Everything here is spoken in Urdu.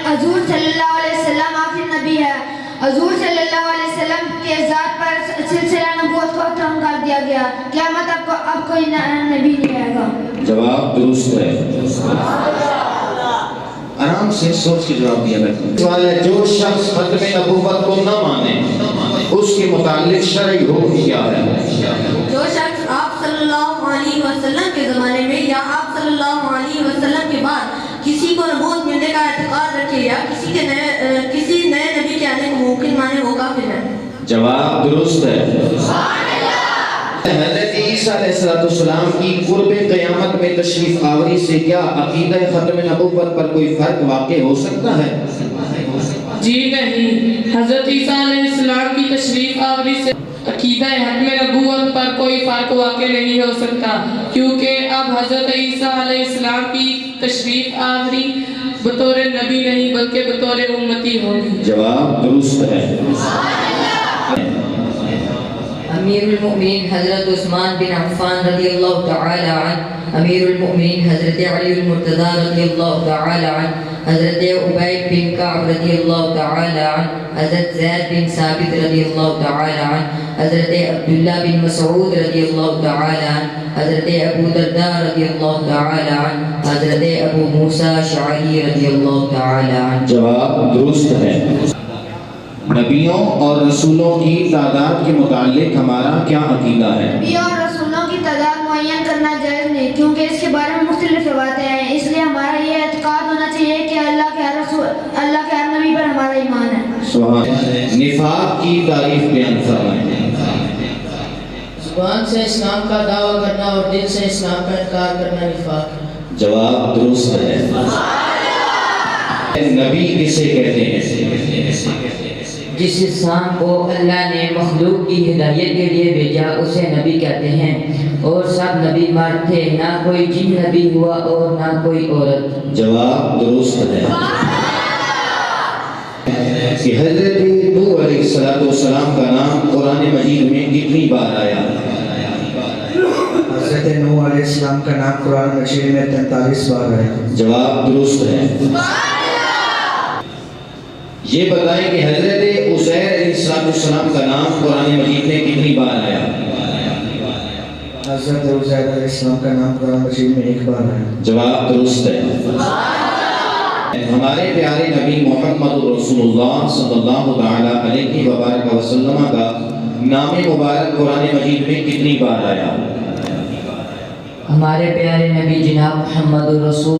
حضور صلی اللہ علیہ وسلم آخری نبی ہے۔ حضور صلی اللہ علیہ وسلم کے ذات پر سلسلہ نبوت کو ختم کر دیا گیا، قیامت اب کوئی نبی نہیں آئے گا۔ جواب درست ہے۔ آرام سے سوچ کے جواب دیا کرتے ہیں۔ جو شخص ختم نبوت کو نہ مانے اس کے متعلق شرعی حکم کیا ہے؟ جو شخص آپ صلی اللہ علیہ وسلم کے زمانے میں یا آپ صلی اللہ علیہ وسلم کے بعد کسی کو نبوت ملنے کا اعتقاد رکھے یا کسی نئے نبی کے آنے کو ممکن مانے وہ کافر ہے۔ جواب درست ہے۔ حضرت عیسیٰ علیہ السلام کی قرب قیامت میں تشریف آوری سے کیا عقیدہ ختم نبوت پر کوئی فرق واقع ہو سکتا ہے؟ جی نہیں، حضرت عیسیٰ علیہ السلام کی تشریف آوری سے عقیدہ ختم نبوت پر کوئی فرق واقع نہیں ہو سکتا، کیونکہ اب حضرت عیسیٰ علیہ السلام کی تشریف آوری بطور نبی نہیں بلکہ بطور امتی ہوگی۔ جواب درست ہے۔ امیر المؤمنین حضرت عثمان بن عفان رضی اللہ تعالی عنہ، امیر المؤمنین حضرت علی المرتضی رضی اللہ تعالی عنہ، حضرت عبید بن کعب رضی اللہ تعالی عنہ، حضرت زید بن ثابت رضی اللہ تعالی عنہ، حضرت عبداللہ بن مسعود رضی اللہ تعالی عنہ، حضرت ابو درداء رضی اللہ تعالی عنہ، حضرت ابو موسیٰ شعری رضی اللہ تعالی عنہ۔ جواب درست ہے۔ نبیوں اور رسولوں کی تعداد کے متعلق ہمارا کیا عقیدہ ہے؟ نبیوں اور رسولوں کی تعداد معین کرنا جائز نہیں، کیونکہ اس کے بارے میں مختلف روایتیں ہیں، اس لیے ہمارا یہ اعتقاد ہونا چاہیے کہ اللہ کے ہر نبی پر ہمارا ایمان ہے۔ سبحان۔ نفاق کی تعریف بیان فرمائیں۔ زبان سے اسلام کا دعویٰ کرنا اور دل سے اسلام کا انکار کرنا نفاق ہے۔ جواب درست ہے۔ نبی کسے کہتے ہیں؟ جس انسان کو اللہ نے مخلوق کی ہدایت کے لیے بھیجا اسے نبی کہتے ہیں، اور سب نبی مرد تھے، نہ کوئی جن نبی ہوا اور نہ کوئی عورت۔ جواب درست ہے۔ کہ حضرت نوح علیہ السلام کا نام قرآن مجید میں کتنی بار آیا؟ حضرت نوح علیہ السلام کا نام قرآن مجید میں 43 بار آیا۔ جواب درست ہے۔ یہ بتائیں کہ حضرت عزیر علیہ السلام کا نام قرآن مجید میں کتنی بار آیا؟ حضرت عزیر علیہ السلام کا نام قرآن مجید میں 1 بار آیا۔ جواب درست ہے۔ ہمارے پیارے نبی محمد رسول اللہ صلی اللہ علیہ وآلہ وسلم کا نام مبارک قرآن مجید میں کتنی بار آیا؟ ہمارے پیارے نبی جناب محمد رسول